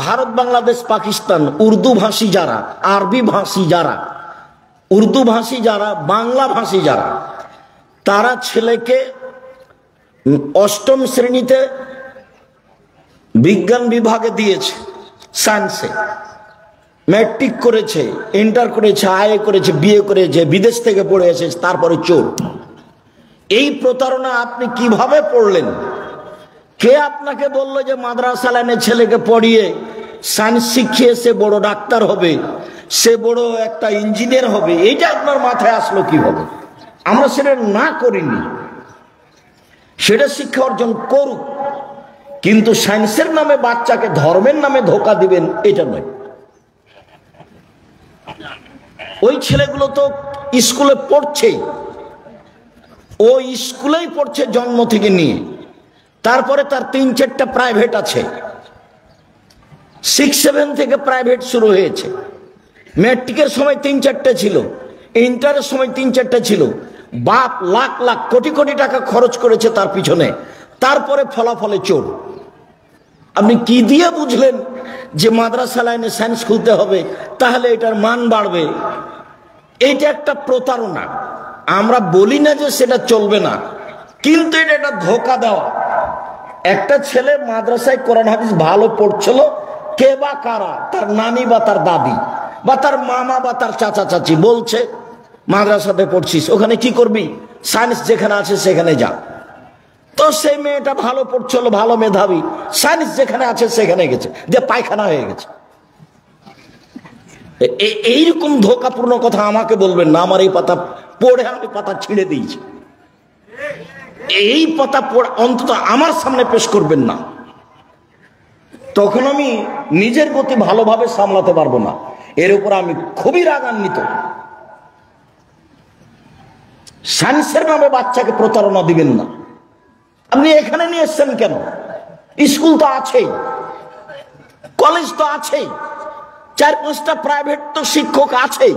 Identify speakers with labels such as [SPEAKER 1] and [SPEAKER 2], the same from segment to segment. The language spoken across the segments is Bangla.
[SPEAKER 1] ভারত বাংলাদেশ পাকিস্তান উর্দু ভাষী যারা, আরবি ভাষী যারা, উর্দু ভাষী যারা, বাংলা ভাষী যারা, তারা ছেলেকে অষ্টম শ্রেণীতে বিজ্ঞান বিভাগে দিয়েছে, সায়েন্সে ম্যাট্রিক করেছে, ইন্টার করেছে, আইএ করেছে, বিএ করেছে, বিদেশ থেকে পড়ে এসেছে, তারপরে চোর। এই প্রতারণা আপনি কিভাবে পড়লেন? কে আপনাকে বললো যে মাদ্রাসা লাইনে ছেলেকে পড়িয়ে সায়েন্স শিখিয়ে সে বড় ডাক্তার হবে, সে বড় একটা ইঞ্জিনিয়ার হবে? এইটা আপনার মাথায় আসলো কিভাবে? আমরা সেটা না করিনি, সেটা শিক্ষা অর্জন করুক, কিন্তু সায়েন্সের নামে বাচ্চাকে ধর্মের নামে ধোকা দিবেন এটা নয়। ওই ছেলেগুলো তো স্কুলে পড়ছেই, ও স্কুলেই পড়ছে জন্ম থেকে নিয়ে, তারপরে তার 3-4টা প্রাইভেট আছে, 6-7 থেকে প্রাইভেট শুরু হয়েছে। ম্যাট্রিকের সময় 3-4টে ছিল, ইন্টারের সময় 3-4টে ছিল। বাপ লাখ লাখ কোটি কোটি টাকা খরচ করেছে তার পিছনে, তারপরে ফলাফলে চোর। আপনি কি দিয়ে বুঝলেন যে মাদ্রাসা লাইনে সায়েন্স খুলতে হবে, তাহলে এটার মান বাড়বে? এটা একটা প্রতারণা। আমরা বলি না যে সেটা চলবে না, কিন্তু এটা একটা ধোকা দেওয়া। একটা ছেলে মাদ্রাসায় কোরআন হাদিস ভালো পড়ছিল, কে বা কারা, তার নানি বা তার দাদি বা তার মামা বা তার চাচা চাচি বলছে মাদ্রাসাতে পড়ছিস, ওখানে কি করবি? সায়েন্স যেখানে আছে সেখানে যা। তো সেই মেয়েটা ভালো পড়ছিল, ভালো মেধাবী, সায়েন্স যেখানে আছে সেখানে গেছে, যে পায়খানা হয়ে গেছে। এইরকম ধোকাপূর্ণ কথা আমাকে বলবেন না। আমার এই পাতা পড়ে আমি পাতা ছিঁড়ে দিয়েছি, এই পাতা পড়ে অন্তত আমার সামনে পেশ করবেন না, তখন আমি নিজের গতি ভালোভাবে সামলাতে পারবো না। এর উপর আমি খুবই রাগান্বিত। সায়েন্সের নামে বাচ্চাকে প্রতারণা দিবেন না। আপনি এখানে নিয়ে এসছেন কেন? স্কুল তো আছেই, কলেজ তো আছেই, 4-5টা প্রাইভেট তো শিক্ষক আছেই।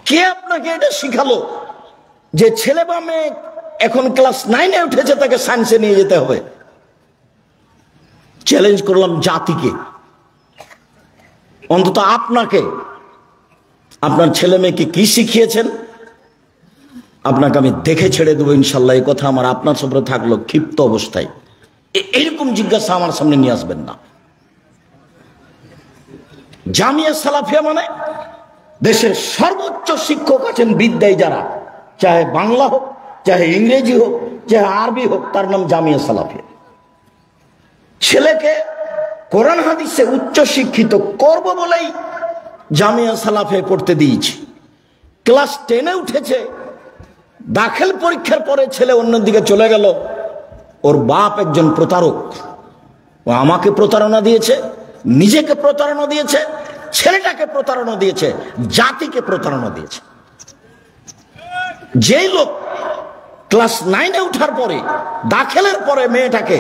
[SPEAKER 1] কে আপনাকে এটা শিখালো যে ছেলে বা মেয়ে এখন ক্লাস 9-এ উঠেছে তাকে সায়েন্সে নিয়ে যেতে হবে? চ্যালেঞ্জ করলাম জাতিকে, অন্তত আপনাকে, আপনার ছেলে মেয়েকে কি শিখিয়েছেন আপনাকে আমি দেখে ছেড়ে দেবো ইনশাল্লাহ। এই কথা আমার আপনার সামনে থাকলো ক্ষিপ্ত অবস্থায়। এইরকম জিজ্ঞাসা আমার সামনে নিয়ে আসবেন না। জামিয়া সালাফিয়া মানে দেশের সর্বোচ্চ শিক্ষক আছেন বিদ্যায় যারা, চাহে বাংলা হোক, চাহে ইংরেজি হোক, চাহে আরবি হোক, তার নাম জামিয়া সালাফিয়া। ছেলেকে কোরআন হাদিসে উচ্চ শিক্ষিত করব বলেই জামিয়া সালাফিয়া পড়তে দিয়েছি। ক্লাস 10-এ উঠেছে, দাখিল পরীক্ষার পরে ছেলে অন্যদিকে চলে গেল। ওর বাপ একজন প্রতারক, ও আমাকে প্রতারণা দিয়েছে, নিজেকে প্রতারণা দিয়েছে, ছেলেটাকে প্রতারণা দিয়েছে, জাতিকে প্রতারণা দিয়েছে। যেই লোক ক্লাস 9-এ উঠার পরে, দাখিলের পরে মেয়েটাকে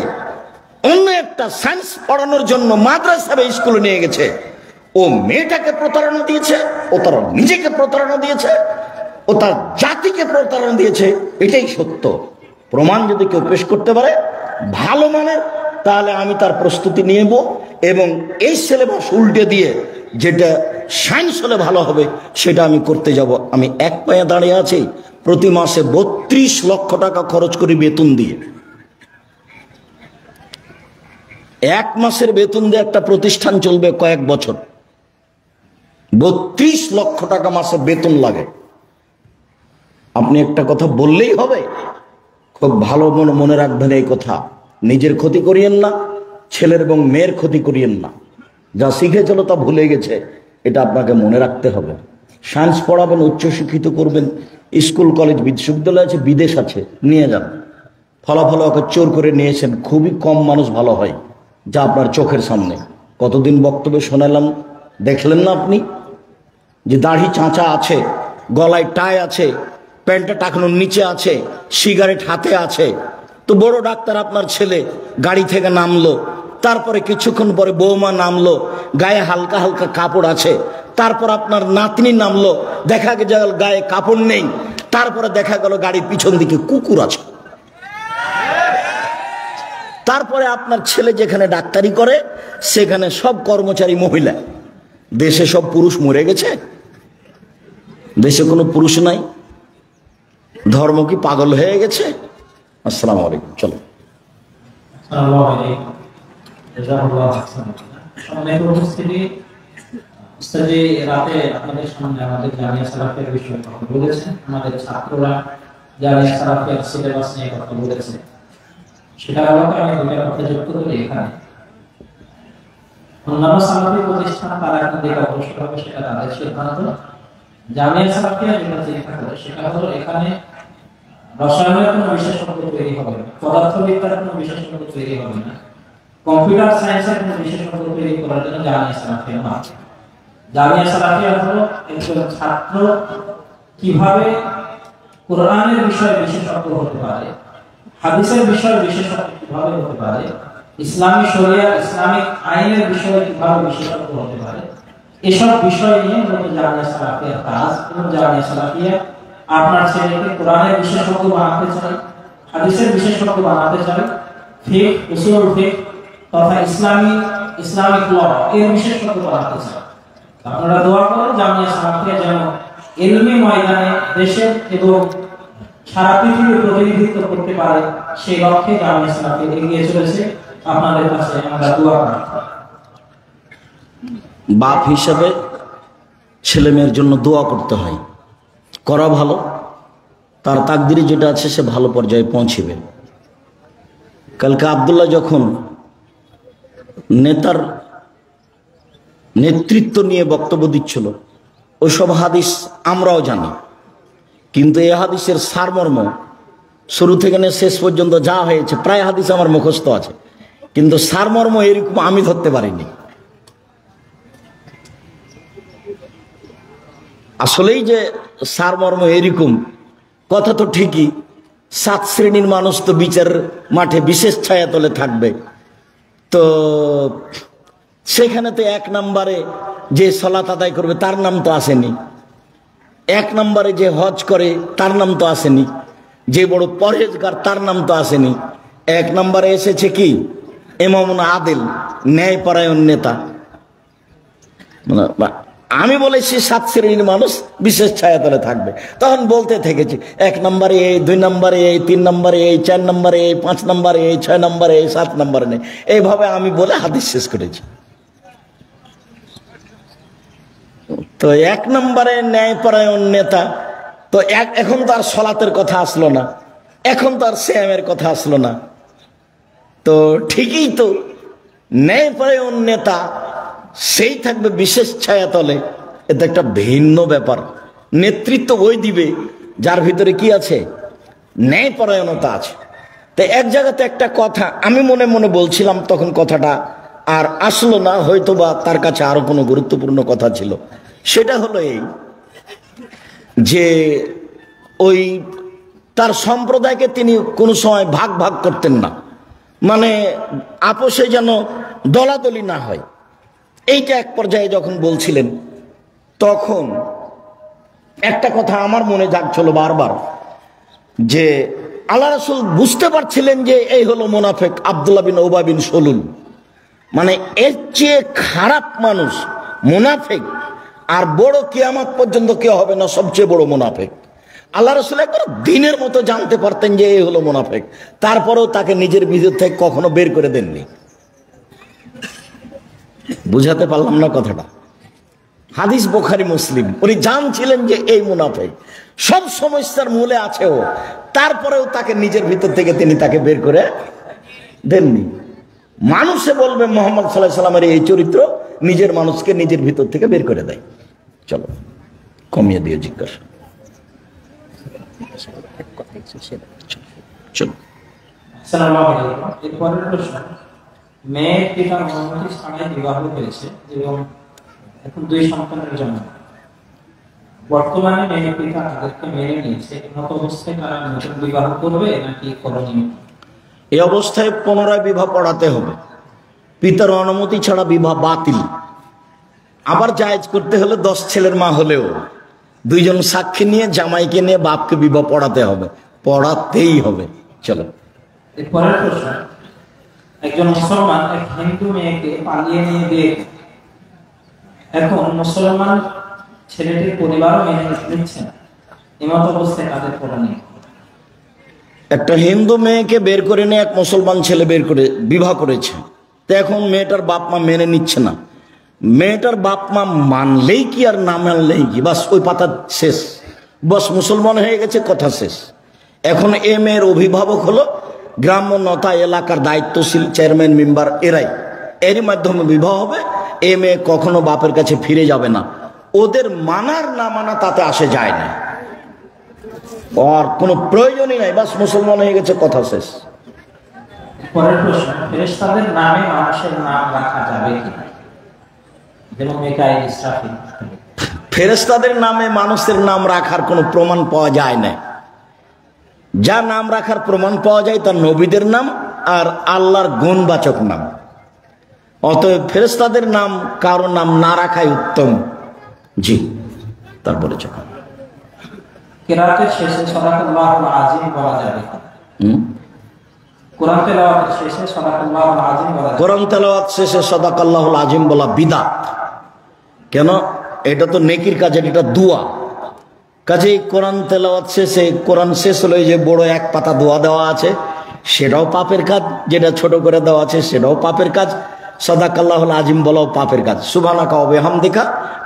[SPEAKER 1] অন্য একটা সায়েন্স পড়ানোর জন্য মাদ্রাসা বা স্কুলে নিয়ে গেছে, ও মেয়েটাকে প্রতারণা দিয়েছে, ও তার নিজেকে প্রতারণা দিয়েছে, ও তার জাতিকে প্রতারণা দিয়েছে। এটাই সত্য। প্রমাণ যদি কেউ পেশ করতে পারে ভালো মানের, তাহলে আমি তার প্রস্তুতি নিব এবং এই সিলেবাস উল্টে দিয়ে যেটা সায়েন্স হলে ভালো হবে সেটা আমি করতে যাব। আমি এক পায়ে দাঁড়িয়ে আছি, প্রতি মাসে 32 লক্ষ টাকা খরচ করি বেতন দিয়ে। এক মাসের বেতন দিয়ে একটা প্রতিষ্ঠান চলবে কয়েক বছর। 32 লক্ষ টাকা মাসে বেতন লাগে। আপনি একটা কথা বললেই হবে? খুব ভালো মনে রাখবেন এই কথা। নিজের ক্ষতি করিয়েন না, ছেলের এবং মেয়ের ক্ষতি করিয়েন না। যা শিখেছিল তা ভুলে গেছে, এটা আপনাকে মনে রাখতে হবে। সায়েন্স পড়াবেন, উচ্চশিক্ষিত করবেন, স্কুল কলেজ বিশ্ববিদ্যালয় আছে, বিদেশ আছে, নিয়ে যান। ফলাফল ওকে চোর করে নিয়েছেন। খুবই কম মানুষ ভালো হয়, যা আপনার চোখের সামনে। কতদিন বক্তব্য শোনালাম, দেখলেন না আপনি? যে দাড়ি চাঁচা আছে, গলায় টাই আছে, প্যান্টটা টাকানোর নিচে আছে, সিগারেট হাতে আছে। তো বড় ডাক্তার আপনার ছেলে গাড়ি থেকে নামলো, তারপরে কিছুক্ষণ পরে বৌমা নামলো, গায়ে হালকা হালকা কাপড় আছে, তারপর আপনার নাতনি নামলো, দেখা গেল গায়ে কাপড় নেই, তারপরে দেখা গেল গাড়ির পিছন দিকে কুকুর আছে। তারপরে আপনার ছেলে যেখানে ডাক্তারি করে সেখানে সব কর্মচারী মহিলা। দেশে সব পুরুষ মরে গেছে? দেশে কোনো পুরুষ নাই? ধর্ম কি পাগল হয়ে গেছে? আসসালামু আলাইকুম। চলো।
[SPEAKER 2] রাতে আপনাদের সামনে আমাদের জামিয়া সালাফিয়ার বিষয়ে কথা বলেছেন, আমাদের ছাত্ররা জামিয়া সালাফিয়ার সিলেবাস নিয়ে কথা বলেছে। সেটা আলোকে আমি দুটো কথা যুক্ত করি। এখানে অন্যান্য সালাফি প্রতিষ্ঠান তারা এখন দিকে অগ্রসর হবে, সেটা তাদের সিদ্ধান্ত। জামিয়া সালাফিয়া যেটা চিন্তা করে সেটা হলো এখানে রসায়নের কোনো বিশেষজ্ঞ তৈরি হবে না, পদার্থবিদ্যার কোনো বিশেষজ্ঞ তৈরি হবে না, কম্পিউটার সায়েন্সের কোনো বিশেষজ্ঞ তৈরি করার জন্য জামিয়া সালাফিয়া নয়। জামিয়া সালাফিয়া হলো একজন ছাত্র কিভাবে কোরআনের বিষয়ে বিশেষজ্ঞ হতে পারে, হাদিসের বিষয়ে বিশেষজ্ঞ কিভাবে হতে পারে, ইসলামী শরিয়া ইসলামিক আইনের বিষয়ে কিভাবে বিশেষজ্ঞ হতে পারে, এসব বিষয় নিয়ে মূলত জামিয়া সালাফিয়ার কাজ। এবং জামিয়া সালাফিয়া আপনার ছেলেকে কোরআনের বিশেষজ্ঞ বানাতে চায়, হাদিসের বিশেষজ্ঞ বানাতে চায়, ফিকহ, উসুল ফিকহ তথা ইসলামিক ল এর বিশেষজ্ঞ বানাতে চায়। আপনারা দোয়া করেন জামিয়া সালাফিয়া যেন ইলমি ময়দানে দেশের এবং সারা পৃথিবীর প্রতিনিধিত্ব করতে পারে, সেই লক্ষ্যে জামিয়া সালাফিয়া এগিয়ে চলেছে। আপনাদের কাছে আমরা দোয়া করি।
[SPEAKER 1] বাপ হিসাবে ছেলে মেয়ের জন্য দোয়া করতে হয়, করা ভালো। তার তাকদিরে যেটা আছে সে ভালো পর্যায়ে পৌঁছবে। কালকে আব্দুল্লাহ যখন নেতার নেতৃত্ব নিয়ে বক্তব্য দিচ্ছিল, ওইসব হাদিস আমরাও জানি, কিন্তু এই হাদিসের সারমর্ম শুরু থেকে নিয়ে শেষ পর্যন্ত যা হয়েছে প্রায় হাদিস আমার মুখস্থ আছে, কিন্তু সারমর্ম এরকম আমি ধরতে পারিনি। আসলেই যে সারমর্ম এরকম কথা তো ঠিকই। 7 শ্রেণীর মানুষ তো বিচার মাঠে বিশেষ ছায়াতলে থাকবে, তো সেখানে তো 1 নম্বরে যে সালাত আদায় করবে তার নাম তো আসেনি, 1 নম্বরে যে হজ করে তার নাম তো আসেনি, যে বড় পরহেজগার তার নাম তো আসেনি। 1 নম্বরে এসেছে কি ইমামুন আদিল, ন্যায়পরায়ণ নেতা। আমি বলেছি 7 শ্রেণীর মানুষ বিশেষ ছায়াতলে থাকবে, তখন বলতে থেকেছি 1 নম্বরে এই, 2 নম্বরে এই, 3 নম্বরে এই, 4 নম্বরে এই, 5 নম্বরে এই, 6 নম্বরে এই, 7 নম্বরে নেই, এইভাবে আমি বলে হাদিস শেষ করেছি। তো 1 নম্বরে ন্যায়পরায়ণ নেতা, তো এখন তো আর সলাতের কথা আসলো না, এখন তো আর সিয়ামের কথা আসলো না। তো ঠিকই তো, ন্যায়পরায়ণ নেতা সেই থাকবে বিশেষ ছায়াতলে, এটা একটা ভিন্ন ব্যাপার। নেতৃত্ব ওই দিবে যার ভিতরে কি আছে, ন্যায়পরায়ণতা আছে। তো এক জায়গাতে একটা কথা আমি মনে মনে বলছিলাম, তখন কথাটা আর আসলো না, হয়তো বা তার কাছে আরো কোনো গুরুত্বপূর্ণ কথা ছিল। সেটা হলো এই যে ওই তার সম্প্রদায়কে তিনি কোনো সময় ভাগ ভাগ করতেন না, মানে আপোষে যেন দলাদলি না হয়। এইটা এক পর্যায়ে যখন বলছিলেন, তখন একটা কথা আমার মনে জাগছিল বারবার, যে আল্লাহ রাসূল বুঝতে পারছিলেন যে এই হলো মুনাফিক আব্দুল্লাহ বিন উবাই বিন সলুল। মানে এর চেয়ে খারাপ মানুষ মুনাফিক আর বড় কিয়ামত পর্যন্ত কেউ হবে না, সবচেয়ে বড় মুনাফিক। আল্লাহ রাসূল একবার দিনের মতো জানতে পারতেন যে এই হলো মুনাফিক, তারপরেও তাকে নিজের ভিতর থেকে কখনো বের করে দেননি। বুঝাতে পারলাম না কথাটা? হাদিস বুখারী মুসলিম, উনি জানছিলেন যে এই মুনাফিক, সব সমস্যার মূলে আছে ও, তারপরেও তাকে নিজের ভিতর থেকে তিনি তাকে বের করে দেননি। মানুষে বলবে মুহাম্মদ সাল্লাল্লাহু আলাইহি সাল্লামের এই চরিত্র নিজের মানুষকে নিজের ভিতর থেকে বের করে দেয়। চলো কমিয়ে দিয়ে জিজ্ঞাসা। চলো।
[SPEAKER 2] আসসালামু আলাইকুম। এরপরের প্রশ্ন, মেয়ে পিতার অনুমতি ছাড়াই বিবাহ করেছে এবং এখন 2 সন্তানের জন্য বর্তমানে মেয়ে পিতা তাদেরকে মেনে নিয়েছে, এমত অবস্থায় তারা নতুন বিবাহ করবে নাকি করণীয়?
[SPEAKER 1] এই অবস্থায় পুনরায় বিবাহ পড়াতে হবে। পিতার অনুমতি ছাড়া বিবাহ বাতিল। আবার জায়েজ করতে হলে 10 ছেলের মা হলেও 2 জন সাক্ষী নিয়ে জামাইকে নিয়ে বাপকে বিবাহ পড়াতে হবে, পড়াতেই হবে। চলো।
[SPEAKER 2] এরপরের প্রশ্ন, একজন মুসলমান এক হিন্দু মেয়েকে পালিয়ে নিয়ে বিয়ে, এখন মুসলমান ছেলেটির পরিবারও মেনে নিচ্ছে না, এমত অবস্থায় তাদের করণীয়?
[SPEAKER 1] একটা হিন্দু মেয়েকে বের করে নিয়ে এক মুসলমান ছেলে বের করে বিবাহ করেছে, তো এখন মেয়েটার বাপ মা মেনে নিচ্ছে না। মেয়েটার বাপ মা মানলেই কি আর না মানলেই কি, বাস ওই পাতা শেষ, বাস মুসলমান হয়ে গেছে, কথা শেষ। এখন এ মেয়ের অভিভাবক হলো গ্রাম্য নতা এলাকার দায়িত্বশীল চেয়ারম্যান মেম্বার, এরই মাধ্যমে বিবাহ হবে। এ মেয়ে কখনো বাপের কাছে ফিরে যাবে না। ওদের মানার না মানা তাতে আসে যায় না, আর কোনো প্রয়োজনই নাই, বাস মুসলমান হয়ে গেছে, কথা শেষ।
[SPEAKER 2] পরের প্রশ্ন, ফেরেশতাদের নামে মানুষের নাম রাখা যাবে কি? যেমন মিকাইল, ইসরাফিল।
[SPEAKER 1] ফেরেশতাদের নামে মানুষের নাম রাখার কোনো প্রমাণ পাওয়া যায় না। যা নাম রাখার প্রমাণ পাওয়া যায় তা নবীদের নাম আর আল্লাহর গুণবাচক নাম। অতএব ফেরেশতাদের নাম কারো নাম না রাখাই উত্তম। জি, তারপরে চলো।
[SPEAKER 2] কিরাতের শেষে সাদাকাল্লাহুল আযীম বলা যাবে? কোরআন তেলাওয়াতের শেষে সাদাকাল্লাহুল আযীম বলা যাবে?
[SPEAKER 1] কোরআন তেলাওয়াত শেষে সাদাকাল্লাহুল আযীম বলা বিদআত। কেন? এটা তো নেকির কাজ, এটা দোয়া। কাজেই কোরআন তেলাওয়াত শেষে, কোরআন শেষ হলো যে বড় এক পাতা দোয়া দেওয়া আছে, সেটাও পাপের কাজ। যেটা ছোট করে দেওয়া আছে সেটাও পাপের কাজ। সাদাকাল্লাহুল আযীম বলাও পাপের কাজ। সুবহানাকা ওয়া বিহামদিকা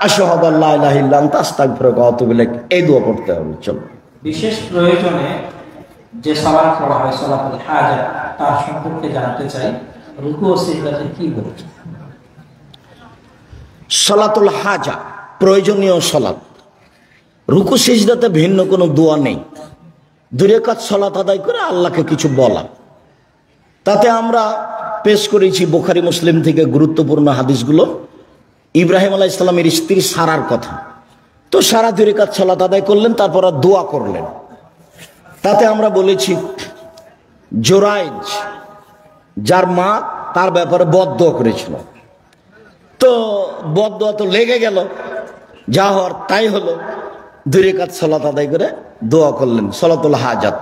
[SPEAKER 1] আশহাদু আল্লা ইলাহা ইল্লা আনতা আস্তাগফিরুকা ওয়া আতুবু ইলাইক, এই দোয়া পড়তে হবে। চলো।
[SPEAKER 2] বিশেষ প্রয়োজনে যে সালাত পড়া হয় সালাতুল হাজাত, তার সম্পর্কে জানতে চাই। রুকু ও সিজদাতে কি বলছেন?
[SPEAKER 1] সালাতুল হাজা প্রয়োজনীয় সালাত। রুকু সিজদাতে ভিন্ন কোনো দোয়া নেই। 2 রাকাত সালাত আদায় করে আল্লাহকে কিছু বলা। তাতে আমরা পেশ করেছি বুখারী মুসলিম থেকে গুরুত্বপূর্ণ হাদিসগুলো। ইব্রাহিম আলাইহিস সালামের স্ত্রী সারার কথা। তো সারা 2 রাকাত সালাত আদায় করলেন, তারপর দোয়া করলেন। তাতে আমরা বলেছি জোরাইজ, যার মা, তার ব্যাপারে বদদোয়া করেছিল। তো বদদোয়া তো লেগে গেল, যা হওয়ার তাই হলো। 2 রাকাত সালাত আদায় করে দোয়া করলেন, সালাতুল হাজাত।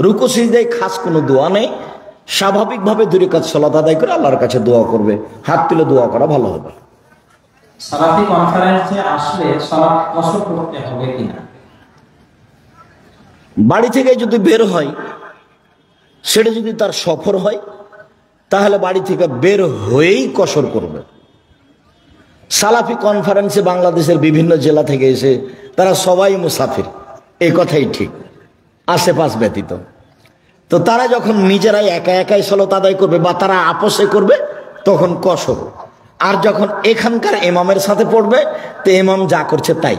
[SPEAKER 1] রুকু সিজদায় খাস কোনো দোয়া নেই। স্বাভাবিকভাবে 2 রাকাত সালাত আদায় করে আল্লাহর কাছে দোয়া করবে। হাত তুলে দোয়া করা ভালো হবে।
[SPEAKER 2] সালাতি কনফারেন্সে আসলে সালাত কসর করতে হবে কিনা?
[SPEAKER 1] বাড়ি থেকে যদি বের হয়, সেটা যদি তার সফর হয়, তাহলে বাড়ি থেকে বের হয়েই কসর করবে। সালাফি কনফারেন্সে বাংলাদেশের বিভিন্ন জেলা থেকে এসে তারা সবাই মুসাফির, এই কথাই ঠিক, আশেপাশ ব্যতীত। তো তারা যখন নিজেরাই একা একাই সালাত আদায় করবে বা তারা আপোষে করবে, তখন কসর। আর যখন এখানকার ইমামের সাথে পড়বে, তো ইমাম যা করছে তাই।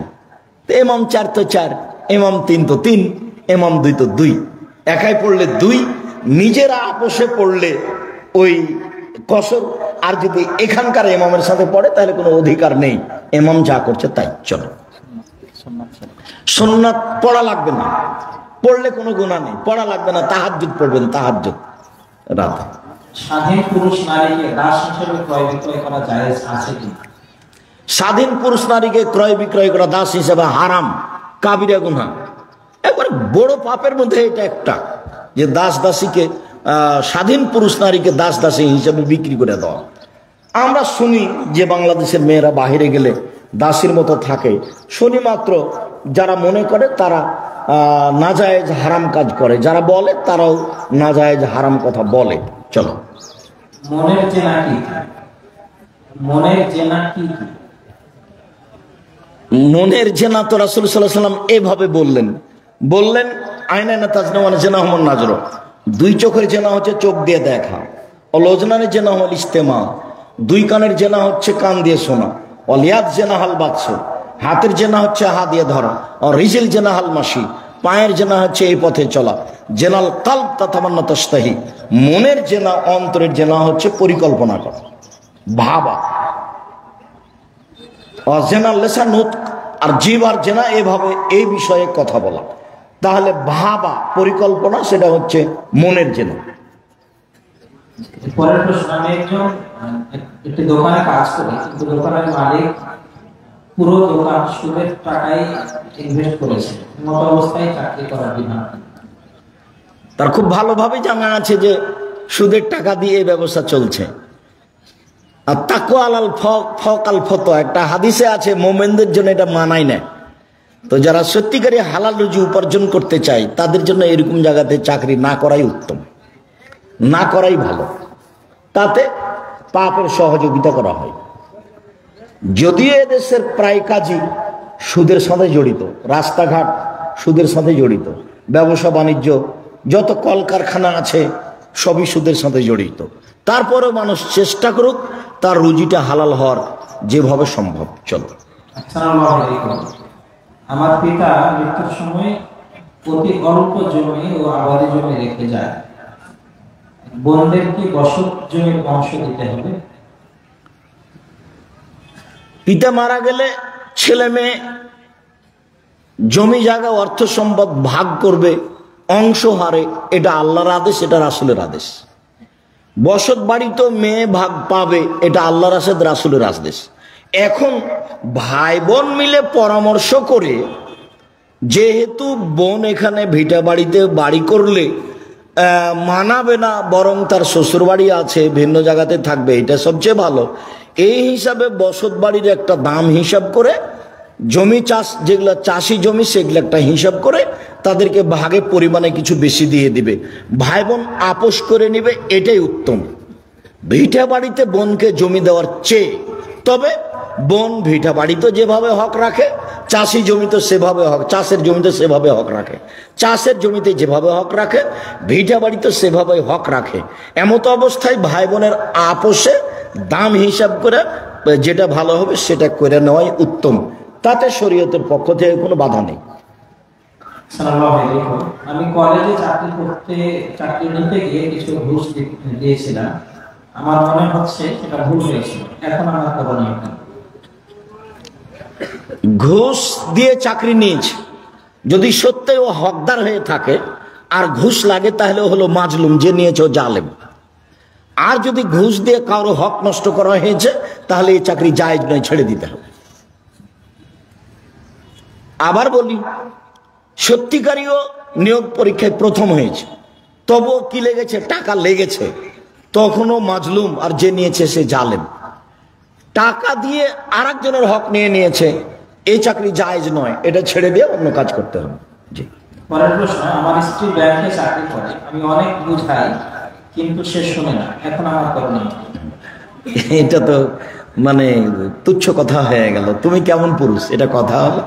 [SPEAKER 1] তো ইমাম 4 তো 4, ইমাম 3 তো 3, ইমাম 2 তো 2। একাই পড়লে 2, নিজেরা আপোষে পড়লে ওই কসর। আর যদি এখানকার ইমামের সাথে পড়ে, তাহলে কোনো অধিকার নেই, ইমাম যা করছে তাই। চলো। সুন্নাত পড়া লাগবে না, পড়লে কোনো গুনাহ নেই, পড়া লাগবে না। তাহাজ্জুদ পড়বেন, তাহাজ্জুদ রাতে।
[SPEAKER 2] স্বাধীন পুরুষ নারীকে দাস হিসেবে ক্রয় বিক্রয় করা জায়েজ আছে কি?
[SPEAKER 1] স্বাধীন পুরুষ নারীকে ক্রয় বিক্রয় করা দাস হিসেবে হারাম, কাবিরা গুনাহ। একবার বড় পাপের মধ্যে এটা একটা, যে দাস দাসীকে, স্বাধীন পুরুষ নারীকে দাস দাসী হিসেবে বিক্রি করে দেওয়া। আমরা শুনি যে বাংলাদেশের মেয়েরা বাহিরে গেলে দাসীর মতো থাকে। শুনি মাত্র। যারা মনে করে তারা নাজায়েজ হারাম কাজ করে, যারা বলে তারাও নাজায়েজ হারাম কথা বলে। চলো।
[SPEAKER 2] মনের জেনা কি? মনের জেনা কি?
[SPEAKER 1] মনের জেনা তো রাসূল সাল্লাল্লাহু আলাইহি ওয়াসাল্লাম এভাবে বললেন আইনা তাজনা ওয়া জেনা হুমুন নাজর। 2 চোখের জেনা হচ্ছে চোখ দিয়ে দেখা, অলজনানের জেনা হল ইস্তেমা। 2 কানের জেনা হচ্ছে কান দিয়ে শোনা, অলিয়াদ জেনা হাল বাদস। হাতের জেনা হচ্ছে হাত দিয়ে ধরা, আর রিজিল জেনা হাল মাসি। পায়ের জেনা হচ্ছে এই পথে চলা। জেনাল কালব তাতামান্না তাস্তাহি। মনের জেনা, অন্তরের জেনা হচ্ছে পরিকল্পনা করা, ভাবা। জেনাল লেসান নুতক, আর জিহ্বার জেনা এভাবে এই বিষয়ে কথা বলা। তাহলে ভাবা, পরিকল্পনা, সেটা হচ্ছে মনের জেনা।
[SPEAKER 2] পরের প্রশ্ন, আমি একটি দোকানে কাজ করি, কিন্তু দোকানের মালিক পুরো দোকান সুদের টাকায় ইনভেস্ট করেছে, মত অবস্থায় চাকরি করার বিধান?
[SPEAKER 1] তার খুব ভালোভাবে জানা আছে যে সুদের টাকা দিয়ে এই ব্যবসা চলছে। আর তাকওয়া আলাল ফকাল ফত একটা হাদিসে আছে, মোমেনদের জন্য এটা মানাই না। তো যারা সত্যিকারী হালাল রুজি উপার্জন করতে চায় তাদের জন্য এরকম জায়গাতে চাকরি না করাই উত্তম, না করাই ভালো। তাতে পাপের সহযোগিতা করা হয়। যদিও এদেশের প্রায় কাজই সুদের সাথে জড়িত, রাস্তাঘাট সুদের সাথে জড়িত, ব্যবসা বাণিজ্য যত কলকারখানা আছে সবই সুদের সাথে জড়িত। তারপরেও মানুষ চেষ্টা করুক তার রুজিটা হালাল হওয়ার যেভাবে সম্ভব। চলো।
[SPEAKER 2] আসসালামু আলাইকুম। আমার পিতা মৃত্যুর সময় অতি অল্প জমি ও আবাদি জমি রেখে যায়, বোনদের কি বসত জমির অংশ দিতে হবে?
[SPEAKER 1] পিতা মারা গেলে ছেলে মেয়ে জমি জায়গা অর্থ সম্পদ ভাগ করবে অংশ হারে, এটা আল্লাহর আদেশ, এটা রাসূলের আদেশ। বসত বাড়ি তো মেয়ে ভাগ পাবে, এটা আল্লাহর আদেশ, রাসূলের আদেশ। এখন ভাই বোন মিলে পরামর্শ করে, যেহেতু বোন এখানে ভিটা বাড়িতে বাড়ি করলে মানাবে না, বরং তার শ্বশুর বাড়ি আছে ভিন্ন জায়গাতে থাকবে, এটা সবচেয়ে ভালো। এই হিসাবে বসত বাড়ির একটা দাম হিসাব করে, জমি চাষ যেগুলো চাষি জমি সেগুলো একটা হিসাব করে তাদেরকে ভাগে পরিমাণে কিছু বেশি দিয়ে দিবে, ভাই বোন আপোষ করে নিবে, এটাই উত্তম ভিটা বাড়িতে বোনকে জমি দেওয়ার চেয়ে। তবে বোন ভিটা বাড়িতে যেভাবে হক রাখে, চাষি জমিতে সেভাবে হক, চাষের জমিতে সেভাবে হক রাখে, চাষের জমিতে যেভাবে হক রাখে ভিটা বাড়িতে সেভাবে হক রাখে। এমতো অবস্থায় ভাই বোনের আপোষে দাম হিসাব করে যেটা ভালো হবে সেটা করে নেওয়াই উত্তম, তাতে শরীয়তের পক্ষ থেকে কোনো বাধা নেই।
[SPEAKER 2] আমি কলেজে চাকরি নিতে গিয়ে কিছু ঘুষ দিয়েছিলাম, আমার মনে হচ্ছে সেটা ভুল হয়েছিল, এখন আমার করণীয় কি?
[SPEAKER 1] ঘুষ দিয়ে চাকরি নিয়েছে, যদি সত্যি ও হকদার হয়ে থাকে আর ঘুষ লাগে তাহলে হলো মাজলুম, যে নিয়েছে ও জালেম। আর যদি ঘুষ দিয়ে কারো হক নষ্ট করা হয়েছে তাহলে এই চাকরি জায়েজ নয়, ছেড়ে দিতে হবে। আবার বলি, সত্যিকারীও নিয়োগ পরীক্ষায় প্রথম হয়েছে, তবুও কি লেগেছে, টাকা লেগেছে, তখনও মাজলুম, আর যে নিয়েছে সে জালেম। টাকা দিয়ে আর একজনের হক নিয়ে নিয়েছে, এই চাকরি জায়েজ নয়, এটা ছেড়ে দিয়ে অন্য কাজ করতে হবে। জি।
[SPEAKER 2] পরের প্রশ্ন, আমার স্ত্রী ব্যাংকে চাকরি করে, আমি অনেক বুঝাই কিন্তু সে শুনে না, এখন আমার করণীয় কি?
[SPEAKER 1] এটা তো মানে তুচ্ছ কথা হয়ে গেল, তুমি কেমন পুরুষ, এটা কথা হলো?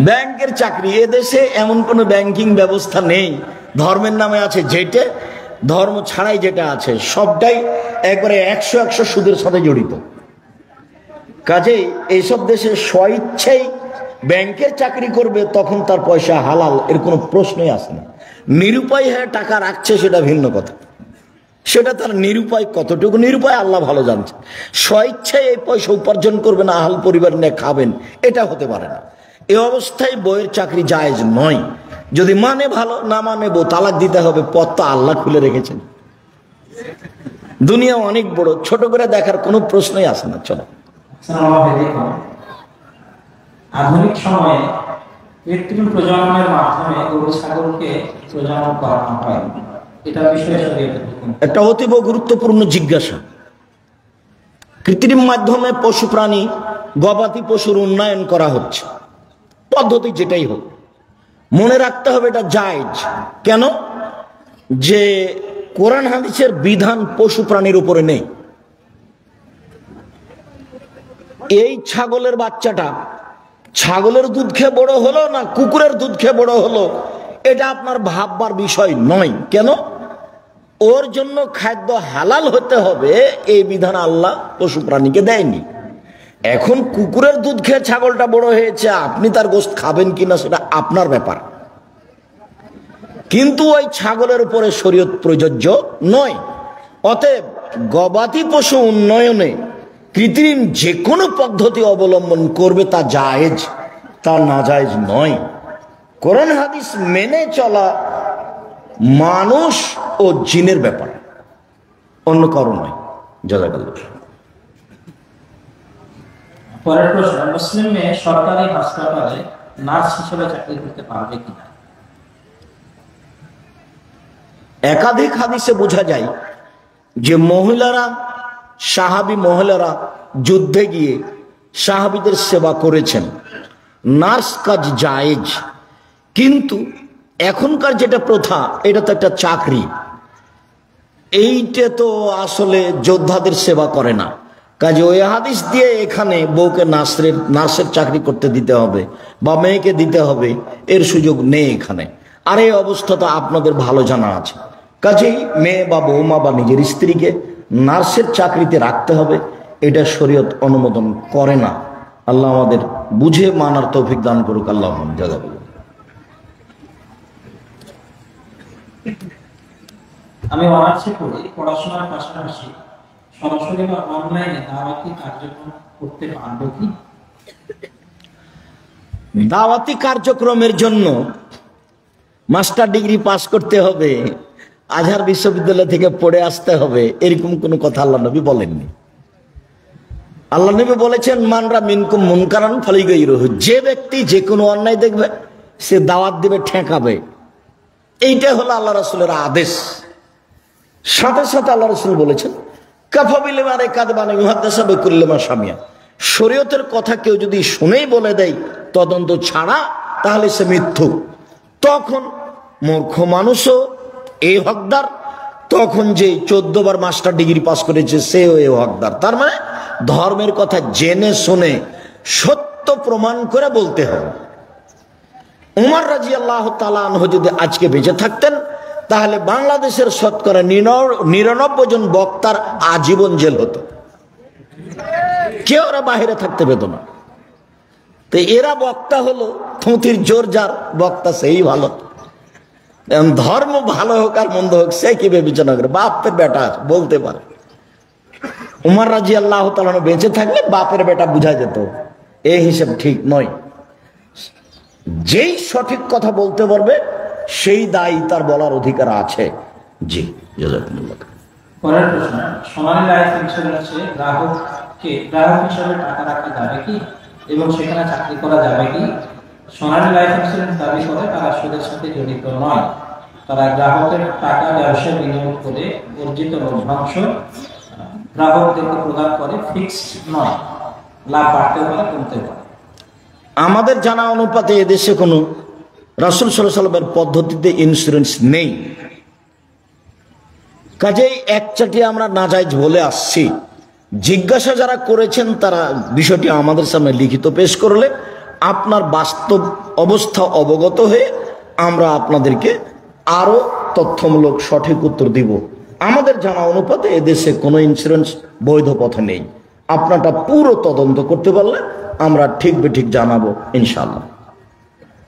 [SPEAKER 1] ব্যাংকের চাকরি, এদেশে এমন কোনো ব্যাংকিং ব্যবস্থা নেই, ধর্মের নামে আছে যেটা, ধর্ম ছাড়াই যেটা আছে সবটাই একবারে 100 সুদের সাথে জড়িত। কাজেই এইসব দেশে স্বইচ্ছাই ব্যাংকের চাকরি করবে, তখন তার পয়সা হালাল, এর কোনো প্রশ্নই আসে না। নিরুপায় হয়ে টাকা রাখছে সেটা ভিন্ন কথা, সেটা তার নিরুপায়, কতটুকু নিরুপায় আল্লাহ ভালো জানছে। স্বইচ্ছায় এই পয়সা উপার্জন করবেন, আহাল পরিবার নিয়ে খাবেন, এটা হতে পারে না। এই অবস্থায় বইয়ের চাকরি জায়েজ নয়। যদি মানে ভালো, না মানে বউ তালাক দিতে হবে, পথ তো আল্লাহ খুলে রেখেছেন। দুনিয়া অনেক বড়, ছোট করে দেখার কোনো প্রশ্নই আসে না। চলো।
[SPEAKER 2] আধুনিক সময়ে কৃত্রিম প্রজননের মাধ্যমে গরু ছাগলকে প্রজনন করানো হয়, এটা বিষয়ে
[SPEAKER 1] একটা অতীব গুরুত্বপূর্ণ জিজ্ঞাসা। কৃত্রিম মাধ্যমে পশু প্রাণী, গবাদি পশুর উন্নয়ন করা হচ্ছে, পদ্ধতি যেটাই হোক, মনে রাখতে হবে এটা জায়েজ। কেন? যে কোরআন হাদিসের বিধান পশু প্রাণীর উপরে নেই। এই ছাগলের বাচ্চাটা ছাগলের দুধ খেয়ে বড় হলো না কুকুরের দুধ খেয়ে বড় হলো, এটা আপনার ভাববার বিষয় নয়। কেন? ওর জন্য খাদ্য হালাল হতে হবে, এই বিধান আল্লাহ পশু প্রাণীকে দেয়নি। এখন কুকুরের দুধ খেয়ে ছাগলটা বড় হয়েছে, আপনি তার গোশত খাবেন কিনা সেটা আপনার ব্যাপার, কিন্তু ওই ছাগলের উপরে শরীয়ত প্রযোজ্য নয়। অতএব গবাদি পশু উন্নয়নে কৃত্রিম যে কোনো পদ্ধতি অবলম্বন করবে তা জায়েজ, তা নাজায়েজ নয়। কোরআন হাদিস মেনে চলা মানুষ ও জিনের ব্যাপার, অন্য কারো নয়। জাযাকাল্লাহ।
[SPEAKER 2] পরের প্রশ্ন, মুসলিম মেয়ে সরকারি হাসপাতালে নার্স হিসেবে চাকরি করতে পারবে কিনা?
[SPEAKER 1] একাধিক হাদিসে বোঝা যায় যে মহিলারা, সাহাবী মহিলারা যুদ্ধে গিয়ে সাহাবীদের সেবা করেছেন, নার্স কাজ জায়েজ। কিন্তু এখনকার যেটা প্রথা, এটা তো একটা চাকরি, এইটা তো আসলে যোদ্ধাদের সেবা করে না। কাজে ওই হাদিস দিয়ে এখানে বউকে নার্সের চাকরি করতে দিতে হবে বা মেয়েকে দিতে হবে, এর সুযোগ নেই এখানে। আর এই অবস্থা তো আপনাদের ভালো জানা আছে। কাজেই মেয়ে বা বৌমা বা নিজের স্ত্রীকে নার্সের চাকরিতে রাখতে হবে, এটা শরীয়ত অনুমোদন করে না। আল্লাহ আমাদের বুঝে মানার তৌফিক দান করুক। আল্লাহ জাযাকাল্লাহ।
[SPEAKER 2] আমি অনার্সে পড়ি, পড়াশোনার পাশাপাশি সরাসরি বা অনলাইনে দাওয়াতি কার্যক্রম করতে পারবো কি?
[SPEAKER 1] দাওয়াতি কার্যক্রমের জন্য মাস্টার ডিগ্রি পাস করতে হবে, আজহার বিশ্ববিদ্যালয় থেকে পড়ে আসতে হবে, এরকম কোনো কথা আল্লাহ নবী বলেননি। আল্লাহ নবী বলেছেন, মানরা মিনকুম মুনকারান ফালিগাইরুহু, যে ব্যক্তি যে কোনো অন্যায় দেখবে সে দাওয়াত দিবে, ঠেকাবে। এইটা হলো আল্লাহ রাসূলের আদেশ। সাথে সাথে আল্লাহ রাসূল বলেছেন, কাফা বিলিমা কাযবান ইউহাদ্দিসু বিকুল্লিমা সামিয়া, শরীয়তের কথা কেউ যদি শুনেই বলে দেয় তদন্ত ছাড়া, তাহলে সে মিথ্যুক। তখন মূর্খ মানুষও এই হকদার, তখন যে 14 বার মাস্টার ডিগ্রি পাস করেছে সেও এই হকদার। তার মানে ধর্মের কথা জেনে শুনে সত্য প্রমাণ করে বলতে হবে। উমর রাদিয়াল্লাহু তাআলা আনহু যদি আজকে বেঁচে থাকতেন, তাহলে বাংলাদেশের শতকরা 99 জন বক্তার আজীবন জেল হতো, কেউ ওরা বাহিরে থাকতে পেত না। তো এরা বক্তা হলো থুতির জোর, যার বক্তা সেই ভালো। ধর্ম ভালো হোক আর মন্দ হোক সে কি বিবেচনা করে, বাপের বেটা বলতে পারে। উমর রাদিয়াল্লাহু তাআলা বেঁচে থাকলে বাপের বেটা বুঝা যেত, এই হিসাব ঠিক নয়। যেই সঠিক কথা বলতে পারবে সেই দায়ী তার বলার অধিকার আছে। জি, জাযাকুমুল্লাহ।
[SPEAKER 2] পরের প্রশ্ন, সোনালী লাইফ ইন্স্যুরেন্সে গ্রাহক হিসেবে টাকা রাখা যাবে কি এবং সেখানে চাকরি করা যাবে কি? সোনালী লাইফ ইন্স্যুরেন্স দাবি করে তারা সুদের সাথে জড়িত নয়, তারা গ্রাহকের টাকা ব্যবসায় বিনিয়োগ করে অর্জিত লভ্যাংশ গ্রাহকদেরকে প্রদান করে, ফিক্সড নয়, লাভ বাড়তেও পারে কমতেও পারে।
[SPEAKER 1] আমাদের জানা অনুপাতে এদেশে কোনো রাসূল সাল্লাল্লাহু আলাইহি ওয়াসাল্লামের পদ্ধতিতে ইন্স্যুরেন্স নেই। কাজেই একচাটি আমরা নাজায়েজ বলে আসছি। জিজ্ঞাসা যারা করেছেন তারা বিষয়টি আমাদের সামনে লিখিত পেশ করলে আপনার বাস্তব অবস্থা অবগত হয়ে আমরা আপনাদেরকে আরো তথ্যমূলক সঠিক উত্তর দিব। আমাদের জানা অনুপাতে এদেশে কোনো ইন্স্যুরেন্স বৈধ পথে নেই। আপনারটা পুরো তদন্ত করতে পারলে আমরা ঠিক বেঠিক জানাবো ইনশাআল্লাহ।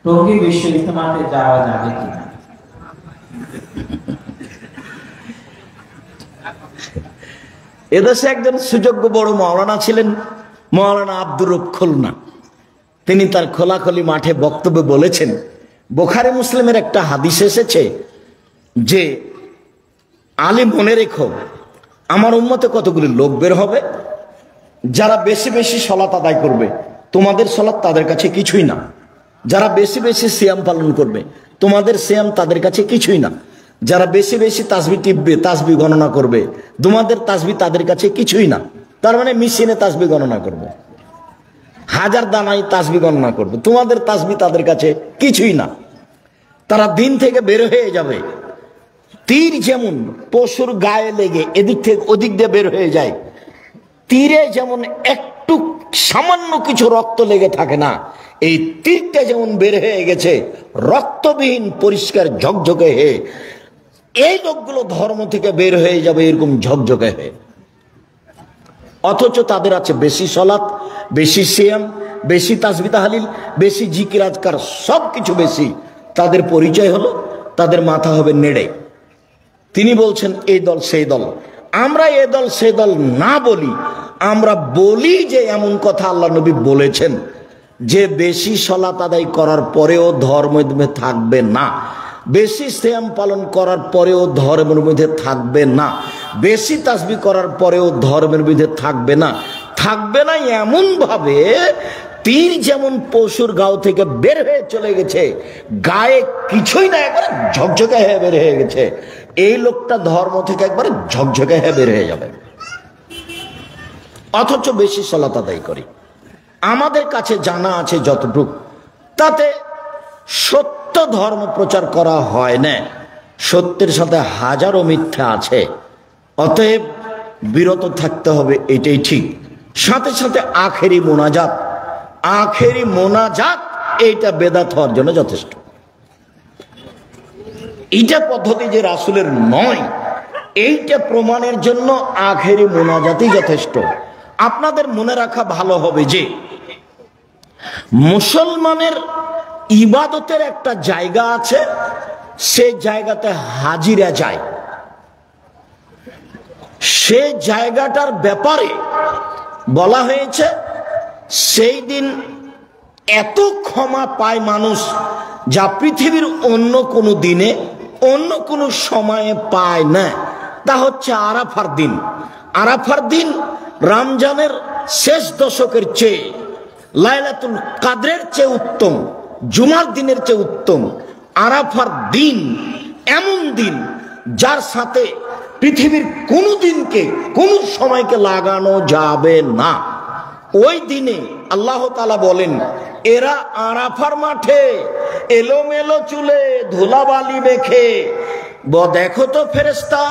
[SPEAKER 2] টঙ্গী বিশ্ব ইজতেমাতে যাওয়া যাবে কিনা?
[SPEAKER 1] এদেশে একজন সুযোগ্য বড় মাওলানা ছিলেন, মাওলানা আব্দুর রব খুলনা। তিনি তার খোলাখলি মাঠে বক্তব্যে বলেছেন, বুখারী মুসলিমের একটা হাদিস এসেছে যে আলী মনে রেখো, আমার উম্মতে কতগুলি লোক বের হবে যারা বেশি বেশি সালাত আদায় করবে, তোমাদের সালাত তাদের কাছে কিছুই না। যারা বেশি বেশি সিয়াম পালন করবে, তোমাদের সিয়াম তাদের কাছে কিছুই না। যারা বেশি বেশি তাসবিহ টিপবে, তাসবিহ গণনা করবে, তোমাদের তাসবিহ তাদের কাছে কিছুই না। তার মানে মেশিনে তাসবিহ গণনা করবে, হাজার দানায় তাসবিহ গণনা করবে, তোমাদের তাসবিহ তাদের কাছে কিছুই না। তারা দিন থেকে বের হয়ে যাবে, তীর যেমন পশুর গায়ে লেগে এদিক থেকে ওদিক দিয়ে বের হয়ে যায়, তীরে যেমন একটু সামান্য কিছু রক্ত লেগে থাকে না, এই তীরটা যেমন বের হয়ে গেছে রক্তবিহীন পরিষ্কার ঝকঝকে হয়ে, এই লোকগুলো ধর্ম থেকে বের হয়ে যাবে এরকম ঝকঝকে হয়ে। অথচ তাদের আছে বেশি সালাত, বেশি সিয়াম, বেশি তাসবিহ তাহলিল, বেশি জিকির আজকার, সবকিছু বেশি। তাদের পরিচয় হলো তাদের মাথা হবে নেড়ে। তিনি বলছেন এই দল সেই দল। আমরা এ দল সে দল না বলি, আমরা বলি যে এমন কথা আল্লাহ নবী বলেছেন যে বেশি সালাত আদায় করার পরেও ধর্মের মধ্যে থাকবে না, বেশি সিয়াম পালন করার পরেও ধর্মের মধ্যে থাকবে না, বেশি তাসবিহ করার পরেও ধর্মের মধ্যে থাকবে না। থাকবে না এমন ভাবে তীর যেমন পশুর গাও থেকে বের হয়ে চলে গেছে, গায়ে কিছুই না, একবারে ঝকঝকে হয়ে বের হয়ে গেছে, এই লোকটা ধর্ম থেকে একবারে ঝকঝকে হয়ে বের হয়ে যাবে, অথচ বেশি সালাত আদায় করি। আমাদের কাছে জানা আছে যতটুকু, তাতে সত্য ধর্ম প্রচার করা হয় না, সত্যের সাথে হাজারো মিথ্যা আছে। অতএব বিরত থাকতে হবে, এটাই ঠিক। সাথে সাথে আখেরি মোনাজাত এইটা বেদাত হওয়ার জন্য যথেষ্ট। এইটা পদ্ধতি যে রাসূলের নয়, এইটা প্রমাণের জন্য আখেরি মোনাজাতই যথেষ্ট। আপনাদের মনে রাখা ভালো হবে যে মুসলমানের ইবাদতের একটা জায়গা আছে, সেই জায়গাতে হাজিরা যায়। সেই জায়গাটার ব্যাপারে বলা হয়েছে সেই দিন এত ক্ষমা পায় মানুষ, যা পৃথিবীর অন্য কোনো দিনে অন্য কোনো সময়ে পায় না। তা হচ্ছে আরাফার দিন। আরাফার দিন রমজানের শেষ দশকের চেয়ে, লাইলাতুল কাদরের চেয়ে উত্তম, জুমার দিনের চেয়ে উত্তম। আরাফার দিন এমন দিন যার সাথে পৃথিবীর কোনো দিনকে, কোনো সময়কে লাগানো যাবে না। ওই দিনে আল্লাহ তাআলা বলেন, এরা আরাফার মাঠে এলোমেলো চুলে ধুলাবালি মেখে, দেখো তো ফেরেশতা,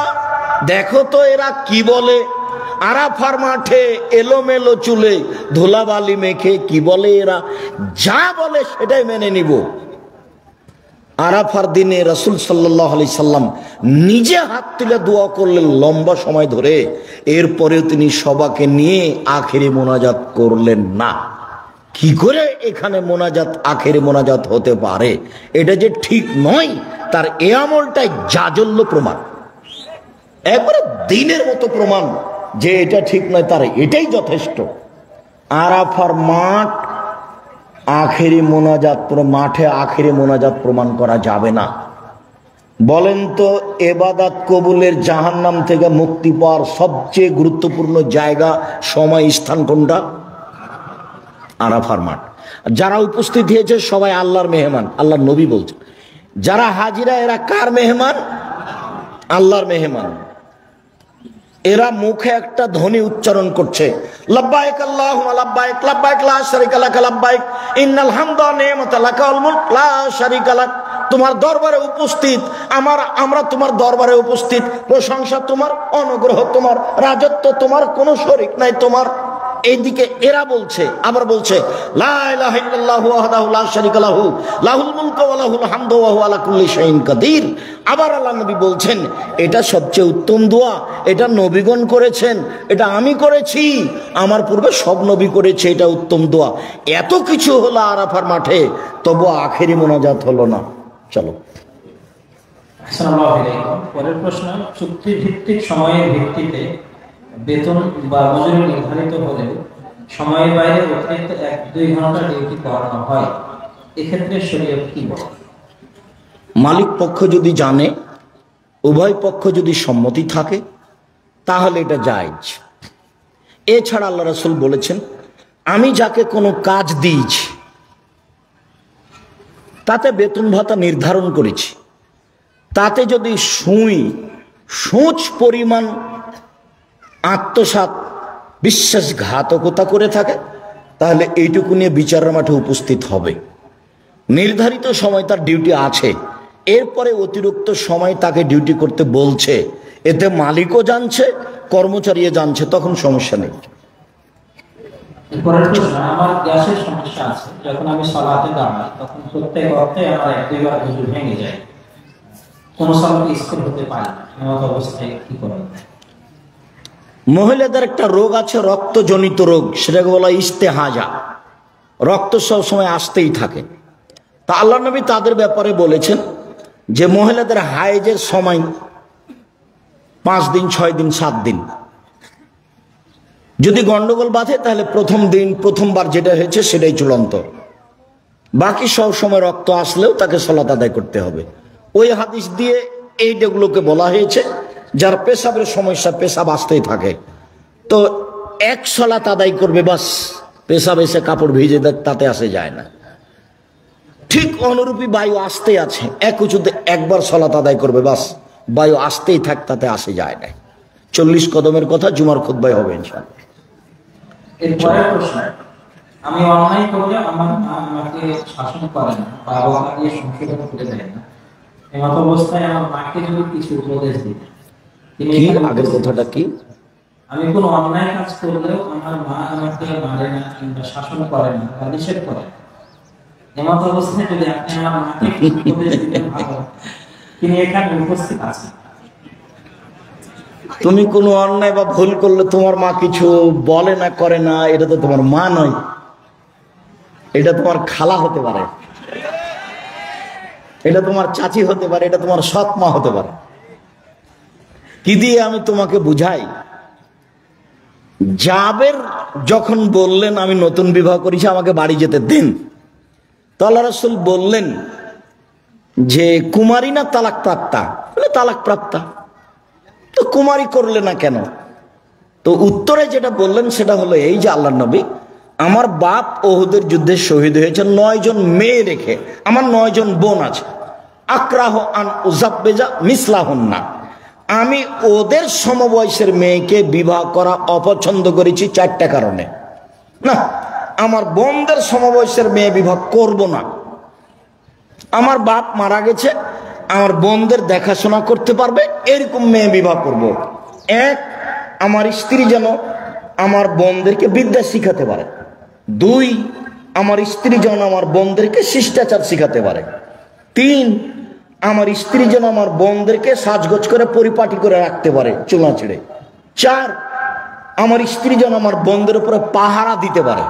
[SPEAKER 1] দেখো তো এরা কি বলে। আরাফার মাঠে এলোমেলো চুলে ধুলাবালি মেখে কি বলে এরা? যা বলে সেটাই মেনে নিব। আরাফার দিনে রাসূল সাল্লাল্লাহু আলাইহি সাল্লাম নিজে হাত তুলে দোয়া করলেন লম্বা সময় ধরে। এরপরেও তিনি সবাকে নিয়ে আখেরি মোনাজাত করলেন না। কি করে এখানে মোনাজাত, আখেরি মোনাজাত হতে পারে? এটা যে ঠিক নয়, তার এ আমলটাই জাজল্য প্রমাণ, একবারে দিনের মতো প্রমাণ যে এটা ঠিক নয়, তার এটাই যথেষ্ট। আরাফার মাঠ আখেরি মোনাজাত, মাঠে আখেরি মোনাজাত প্রমাণ করা যাবে না। বলেন তো, ইবাদত কবুলের জাহান্নাম থেকে মুক্তি পাওয়ার সবচেয়ে গুরুত্বপূর্ণ জায়গা, সময়, স্থান কোনটা? আরাফার মাঠ। যারা উপস্থিত হয়েছে সবাই আল্লাহর মেহমান, আল্লাহর নবী বলছে। যারা হাজিরা এরা কার মেহমান? আল্লাহর মেহমান। এরা মুখে একটা ধ্বনি উচ্চারণ করছে, লাব্বাইক আল্লাহুম্মা লাব্বাইক, লাব্বাইক লা শারীকা লাক, লাব্বাইক ইন্নাল হামদা ওয়া নি'মাতা লাকা ওয়াল মুলক লা শারীকা লাক। তোমার দরবারে উপস্থিত, আমরা তোমার দরবারে উপস্থিত, প্রশংসা তোমার, অনুগ্রহ তোমার, রাজত্ব তোমার, কোনো শরীক নাই তোমার। এইদিকে এরা বলছে, আবার বলছে লা ইলাহা ইল্লাল্লাহু ওয়াহদাহু লা শারীকা লাহু লাহুল মুলকু ওয়া লাহুল হামদু ওয়া হুয়া আলা কুল্লি শাইইন কাদির। আবার আল্লাহ নবী বলছেন এটা সবচেয়ে উত্তম দোয়া, এটা নবীগণ করেছেন, এটা আমি করেছি, আমার পূর্বে সব নবী করেছে, এটা উত্তম দোয়া। এত কিছু হলো আরাফার মাঠে, তবু আখেরি মোনাজাত হলো না। চলো
[SPEAKER 2] আসসালামু আলাইকুম। পরের প্রশ্ন, চুক্তিভিত্তিক সময়ের ভিত্তিতে বেতন বা মজুরি নির্ধারিত হলেও সময়ের বাইরে অতিরিক্ত 1-2 ঘন্টা ডিউটি করানো হয়, এক্ষেত্রে শরীয়ত কি বলে?
[SPEAKER 1] মালিক পক্ষ যদি জানে, উভয় পক্ষ যদি সম্মতি থাকে, তাহলে এটা জায়েজ। এছাড়া আল্লাহ রাসূল বলেছেন, আমি যাকে কোনো কাজ দিয়েছি তাতে বেতন ভাতা নির্ধারণ করেছি, তাতে যদি সুচ পরিমাণ আত্মসাৎ, বিশ্বাসঘাতকতা করে থাকে, তাহলে এইটুকু নিয়ে বিচারের মাঠে উপস্থিত হবে। নির্ধারিত সময় তার ডিউটি আছে, এরপরে অতিরিক্ত সময় তাকে ডিউটি করতে বলছে, এতে মালিকও জানছে, কর্মচারীও জানছে, তখন সমস্যা নেই।
[SPEAKER 2] পরের প্রশ্ন, আমার গ্যাসের সমস্যা আছে, যখন আমি সালাতে দাঁড়াই তখন প্রত্যেক ওয়াক্তে আমার 1-2 বার ওযু ভেঙে যায়, কোন সালাতে স্থির হতে পারে না, এমন অবস্থায় কি করব?
[SPEAKER 1] মহিলাদের একটা রোগ আছে, রক্তজনিত রোগ, সেটাকে বলা ইস্তেহাজা। রক্ত সব সময় আসতেই থাকে। তা আল্লাহ নবী তাদের ব্যাপারে বলেছেন যে মহিলাদের হায়েজের সময় 5 দিন, 6 দিন, 7 দিন। যদি গন্ডগোল বাঁধে তাহলে প্রথমবার যেটা হয়েছে সেটাই চূড়ান্ত। বাকি সব সময় রক্ত আসলেও তাকে সালাত আদায় করতে হবে। ওই হাদিস দিয়ে এইগুলোকে বলা হয়েছে, যার পেশাবের সমস্যা, পেশাব আসতেই থাকে, তো এক সালাত আদায় করবে, বাস। পেশাব এসে কাপড় ভিজে দেখ, তাতে আসে যায় না। ঠিক অনুরূপী বায়ু আসতে আছে, এক উঁচুতে একবার সালাত আদায় করবে, বাস। বায়ু আসতেই থাক, তাতে আসে যায় না। 40 কদমের কথা জুমার খুতবায় হবে ইনশাআল্লাহ।
[SPEAKER 2] এরপরের প্রশ্ন, আমি অন্যায় করলে আমার মা আমাকে শাসন করে না, বাবা দিয়ে সংশোধন করে দেয় না, এমত অবস্থায় আমার মাকে যদি কিছু উপদেশ দিই, তিনি
[SPEAKER 1] কি আগের কথাটা কি?
[SPEAKER 2] আমি কোনো অন্যায় কাজ করলেও আমার মা আমাকে মারে না কিংবা শাসন করে না বা নিষেধ করে, এমত অবস্থায় যদি আপনি আমার মাকে কিছু উপদেশ দিতেন ভালো, তিনি এখানে উপস্থিত আছেন।
[SPEAKER 1] তুমি কোনো অন্যায় বা ভুল করলে তোমার মা কিছু বলে না, করে না, এটা তো তোমার মা নয়, এটা তোমার খালা হতে পারে, এটা তোমার চাচি হতে পারে, এটা তোমার সৎ মা হতে পারে। কি দিয়ে আমি তোমাকে বুঝাই? জাবের যখন বললেন আমি নতুন বিবাহ করেছি, আমাকে বাড়ি যেতে দিন, তো আল্লাহ রাসূল বললেন যে কুমারী না তালাক প্রাপ্তা? বলে তালাক প্রাপ্তা। তো কুমারী করলে না কেন? তো উত্তরে যেটা বললেন সেটা হলো এই যে আল্লাহর নবী, আমার বাপ ওহুদের যুদ্ধে শহীদ হয়েছে 9 জন মেয়ে রেখে, আমার 9 জন বোন আছে। আক্রাহ আন উযাব্বিজা মিসলাহুন্না, আমি ওদের সমবয়সের মেয়েকে বিবাহ করা অপছন্দ করেছি 4টা কারণে। না, আমার বোনদের সমবয়সের মেয়ে বিবাহ করব না। আমার বাপ মারা গেছে, আমার বোনদের দেখাশোনা করতে পারবে এরকম মেয়ে বিবাহ করব। এক, আমার স্ত্রী যেন আমার বোনদেরকে বিদ্যা শিখাতে পারে। 2, আমার স্ত্রী যেন আমার বোনদেরকে শিষ্টাচার শিখাতে পারে। 3, আমার স্ত্রী যেন আমার বোনদেরকে সাজগোজ করে পরিপাটি করে রাখতে পারে চুলা ছেড়ে। 4, আমার স্ত্রী যেন আমার বোনদের উপরে পাহারা দিতে পারে।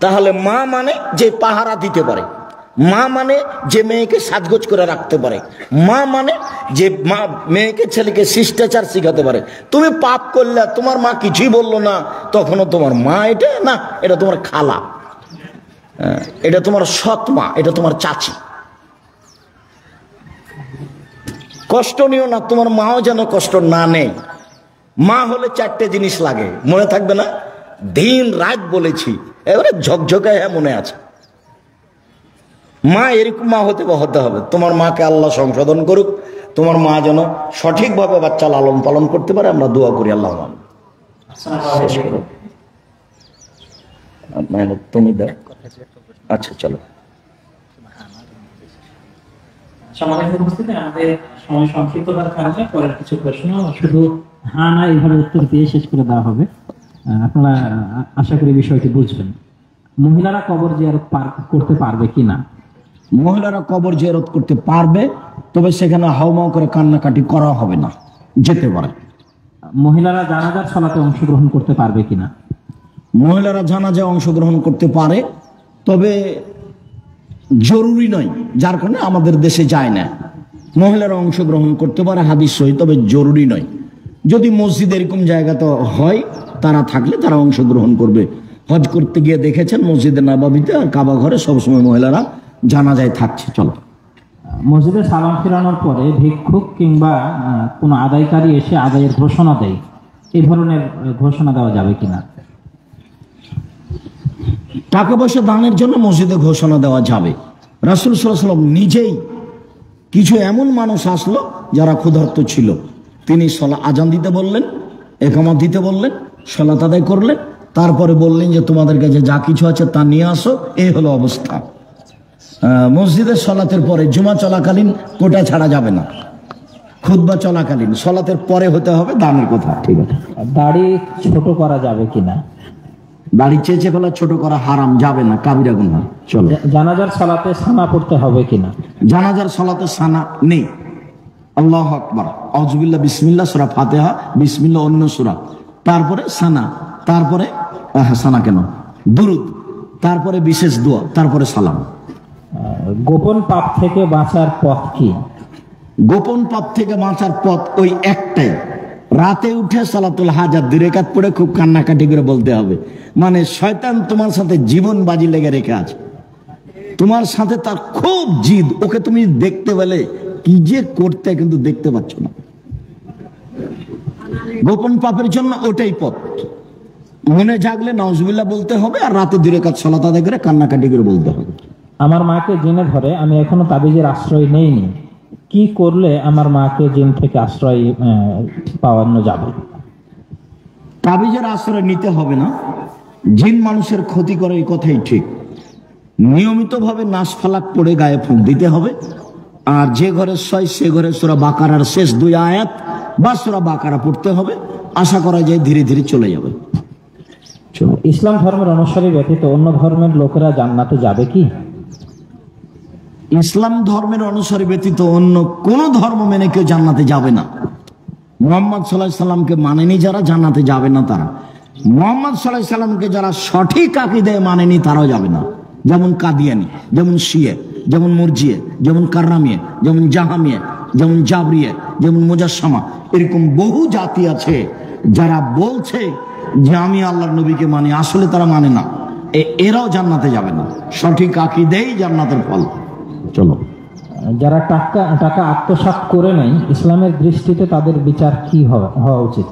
[SPEAKER 1] তাহলে মা মানে যে পাহারা দিতে পারে, মা মানে যে মেয়েকে সাজগোজ করে রাখতে পারে, মা মানে যে মা মেয়েকে ছেলেকে শিষ্টাচার শিখাতে পারে। তুমি পাপ করলে তোমার মা কিছুই বললো না, তখনও তোমার মা এটা না, এটা তোমার খালা, এটা তোমার সৎ মা, এটা তোমার চাচি। কষ্ট নিও না, তোমার মাও যেন কষ্ট না নেই। মা হলে 4টে জিনিস লাগে, মনে থাকবে না? দিন রাত বলেছি, এবারে ঝকঝকে হ্যাঁ মনে আছে। মা এরকম মা হতে হবে। তোমার মাকে আল্লাহ সংশোধন করুক, তোমার মা যেন সঠিকভাবে বাচ্চা লালন পালন করতে পারে, আমরা দোয়া করি। আল্লাহ তুমি দাও। আচ্ছা চলো।
[SPEAKER 2] আমাদের সময় সংক্ষিপ্ততার কারণে পরের কিছু প্রশ্ন শুধু হ্যাঁ না এইভাবে উত্তর দিয়ে শেষ করে দেওয়া হবে। আপনারা আশা করি বিষয়টি বুঝবেন। মহিলারা কবর জিয়ারত করতে পারবে কিনা?
[SPEAKER 1] মহিলারা কবর জিয়ারত করতে পারবে, তবে সেখানে হাউমাউ করে কান্নাকাটি করা হবে না, যেতে পারে।
[SPEAKER 2] মহিলারা জানাজার সালাতে অংশগ্রহণ করতে পারবে কিনা?
[SPEAKER 1] মহিলারা জানাজায় অংশগ্রহণ করতে পারে, তবে জরুরি নয়, যার কারণে আমাদের দেশে যায় না। মহিলারা অংশগ্রহণ করতে পারে, হাদিস সহি, তবে জরুরি নয়। যদি মসজিদ এরকম জায়গাতে হয়, তারা থাকলে তারা অংশগ্রহণ করবে। হজ করতে গিয়ে দেখেছেন মসজিদে নববীতে আর কাবা ঘরে সবসময় মহিলারা জানাজায় থাকছে। চলো।
[SPEAKER 2] মসজিদে সালাম ফিরানোর পরে ভিক্ষুক কিংবা কোনো আদায়কারী এসে আদায়ের ঘোষণা দেয়, এই ধরনের ঘোষণা দেওয়া যাবে কিনা?
[SPEAKER 1] টাকা পয়সা দানের জন্য মসজিদে ঘোষণা দেওয়া যাবে। রাসূল সাল্লাল্লাহু আলাইহি ওয়াসাল্লাম নিজেই, কিছু এমন মানুষ আসলো যারা ক্ষুধার্ত ছিল, তিনি আজান দিতে বললেন, একামত দিতে বললেন, সালাত আদায় করলেন, তারপরে বললেন যে তোমাদের কাছে যা কিছু আছে তা নিয়ে আসো। এই হলো অবস্থা। মসজিদের সলাতের পরে, জুমা চলাকালীন কোটা ছাড়া যাবে না, খুতবা চলাকালীন, সলাতের পরে হতে হবে দানের কথা। ঠিক আছে।
[SPEAKER 2] দাড়ি ছোট করা যাবে কিনা?
[SPEAKER 1] দাড়ি চেঁচে ফেলা, ছোট করা হারাম, যাবে না, কাবিরা গুনাহ। চলো।
[SPEAKER 2] জানাজার সালাতে সানা পড়তে হবে কিনা?
[SPEAKER 1] জানাজার সালাতে সানা নেই। আল্লাহু আকবার, আউযুবিল্লাহ, বিসমিল্লাহ, সূরা ফাতিহা, বিসমিল্লাহ অন্য সূরা, তারপরে সানা, তারপরে সানা কেন, দুরুদ, তারপরে বিশেষ দোয়া, তারপরে সালাম।
[SPEAKER 2] গোপন পাপ থেকে বাঁচার পথ কি?
[SPEAKER 1] গোপন পাপ থেকে বাঁচার পথ ওই একটাই, রাতে উঠে সালাতুল হাজাত 2 রাকাত পড়ে খুব কান্নাকাটি করে বলতে হবে। মানে শয়তান তোমার সাথে জীবন বাজি লেগে রেখে আছে, তোমার সাথে তার খুব জিদ, ওকে তুমি দেখতে পেলে কি যে করতে, কিন্তু দেখতে পাচ্ছ না। গোপন পাপের জন্য ওটাই পথ। মনে জাগলে নাউজুবিল্লাহ বলতে হবে, আর রাতে 2 রাকাত সালাত আদায় করে কান্নাকাটি করে বলতে হবে।
[SPEAKER 2] আমার মাকে জেনে ধরে আমি এখনো তাবিজের আশ্রয় নেইনি, কি কি করলে আমার মাকে জিন থেকে আশ্রয় পাওয়ানো যাবে?
[SPEAKER 1] তাবিজের আশ্রয় নিতে হবে না, জিন মানুষের ক্ষতি করে এই কথাই ঠিক। নিয়মিতভাবে নাশ ফালাক পড়ে গায়ে ফুঁক দিতে হবে। আর যে ঘরে শয় সে ঘরে সূরা বাকারার শেষ 2 আয়াত বা সূরা বাকারা পড়তে হবে। আশা করা যায় ধীরে ধীরে চলে যাবে।
[SPEAKER 2] ইসলাম ধর্মের অনুসারী ব্যতীত অন্য ধর্মের লোকেরা জান্নাতে যাবে কি?
[SPEAKER 1] ইসলাম ধর্মের অনুসারী ব্যতীত অন্য কোন ধর্ম মেনে কেউ জান্নাতে যাবে না। মুহাম্মদ সাল্লাল্লাহু আলাইহি সাল্লামকে মানেনি যারা, জান্নাতে যাবে না তারা। মুহাম্মদ সাল্লাল্লাহু আলাইহি সাল্লামকে যারা সঠিক আকীদায় মানেনি তারাও যাবে না। যেমন কাদিয়ানি, যেমন শিয়া, যেমন মুরজিয়া, যেমন কাররামিয়া, যেমন জাহামিয়া, যেমন জাবরিয়া, যেমন মুজাসসামা, এরকম বহু জাতি আছে যারা বলছে যে আমি আল্লাহর নবীকে মানি, আসলে তারা মানে না। এরাও জান্নাতে যাবে না। সঠিক আকীদাই জান্নাতের ফল। চলো,
[SPEAKER 2] যারা টাকা আত্মসাৎ করে নেয়, ইসলামের দৃষ্টিতে তাদের বিচার কি হওয়া উচিত?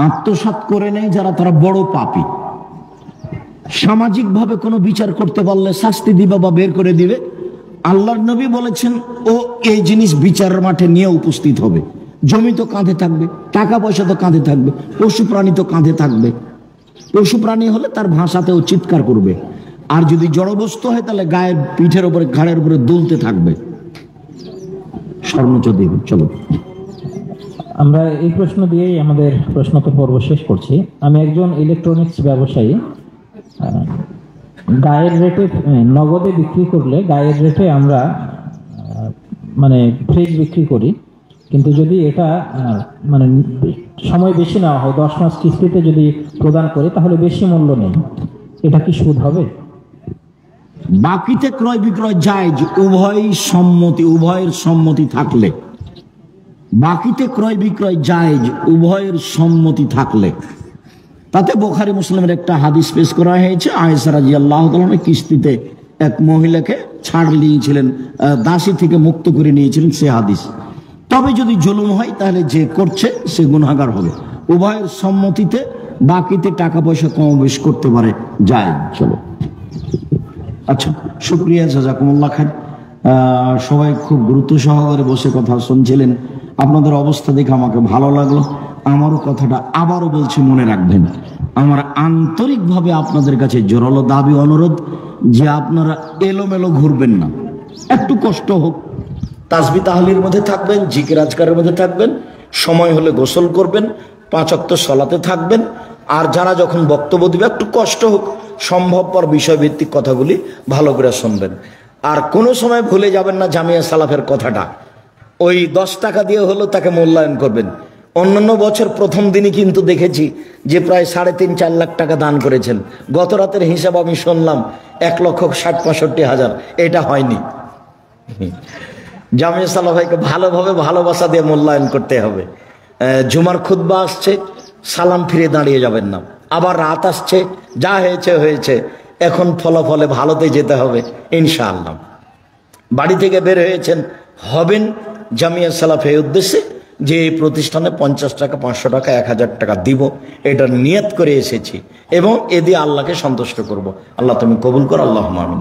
[SPEAKER 1] আত্মসাৎ করে নেয় যারা, তারা বড় পাপী। সামাজিক ভাবে কোনো বিচার করতে পারলে শাস্তি দিবে বা বের করে দিবে। আল্লাহর নবী বলেছেন ও এই জিনিস বিচারের মাঠে নিয়ে উপস্থিত হবে। জমি তো কাঁধে থাকবে, টাকা পয়সা তো কাঁধে থাকবে, পশু প্রাণী তো কাঁধে থাকবে। পশু প্রাণী হলে তার ভাষাতেও চিৎকার করবে, আর যদি জড়বস্তু হয় তাহলে গায়ের পিঠের উপরে ঘাড়ের উপরে দুলতে থাকবে। সর্বোচ্চ দিবে। চলো,
[SPEAKER 2] আমরা এই প্রশ্ন দিয়েই আমাদের প্রশ্নোত্তর পর্ব শেষ করছি। আমি একজন ইলেকট্রনিক্স ব্যবসায়ী। গায়ের রেটে নগদে বিক্রি করলে গায়ের রেটে আমরা মানে ফ্রিজ বিক্রি করি, কিন্তু যদি এটা মানে সময় বেশি নেওয়া হয়, 10 মাস কিস্তিতে যদি প্রদান করি তাহলে বেশি মূল্য নেই, এটা কি সুদ হবে?
[SPEAKER 1] বাকিতে ক্রয় বিক্রয় জায়েজ, উভয়ের সম্মতি থাকলে। বাকিতে ক্রয় বিক্রয় জায়েজ, উভয়ের সম্মতি থাকলে। তাতে বুখারী মুসলিমের একটা হাদিস পেশ করা হয়েছে। আয়েশা রাদিয়াল্লাহু তাআলা কিস্তিতে এক মহিলাকে ছাড় নিয়েছিলেন, দাসী থেকে মুক্ত করে নিয়েছিলেন, সে হাদিস। তবে যদি জুলুম হয় তাহলে যে করছে সে গুনাহগার হবে। উভয়ের সম্মতিতে বাকিতে টাকা পয়সা কম বেশ করতে পারে, যায়। চলো, আচ্ছা, শুকরিয়া, জাযাকুমুল্লাহ খাইর। সবাই খুব গুরুত্ব সহকারে বসে কথা শুনছিলেন। আপনাদের অবস্থা দেখে আমাকে ভালো লাগলো। আমারও কথাটা আবারও বলছি, মনে রাখবেন। আমার আন্তরিকভাবে আপনাদের কাছে জোরালো দাবি, অনুরোধ যে আপনারা এলোমেলো ঘুরবেন না। একটু কষ্ট হোক, তাসবিহ তাহলিলের মধ্যে থাকবেন, জিকির আজকারের মধ্যে থাকবেন, সময় হলে গোসল করবেন, 5 ওয়াক্ত সালাতে থাকবেন। আর যারা যখন বক্তব্য দিবে একটু কষ্ট হোক, সম্ভবপর বিষয়ভিত্তিক কথাগুলি ভালো করে শুনবেন। আর কোনো সময় ভুলে যাবেন না জামিয়া সালাফের কথাটা। ওই 10 টাকা দিয়ে হলো তাকে মূল্যায়ন করবেন। অন্যান্য বছর প্রথম দিনই কিন্তু দেখেছি যে প্রায় 3.5-4 লাখ টাকা দান করেছেন। গত রাতের হিসাব আমি শুনলাম 1,60,65,000। এটা হয়নি। জামিয়া সালাফাইকে ভালোভাবে ভালোবাসা দিয়ে মূল্যায়ন করতে হবে। জুমার খুতবা আসছে, সালাম ফিরে দাঁড়িয়ে যাবেন না। আবার রাত আসছে, যা হয়েছে হয়েছে, এখন ফলাফলে ভালোতে যেতে হবে ইনশাআল্লাহ। বাড়ি থেকে বের হয়েছেন, হবেন জামিয়া সালাফে উদ্দেশ্যে যে এই প্রতিষ্ঠানে 50 টাকা, 500 টাকা, 1000 টাকা দিব, এটা নিয়ত করে এসেছি এবং এ দিয়ে আল্লাহকে সন্তুষ্ট করব। আল্লাহ তুমি কবুল করো, আল্লাহুম্মা আমিন।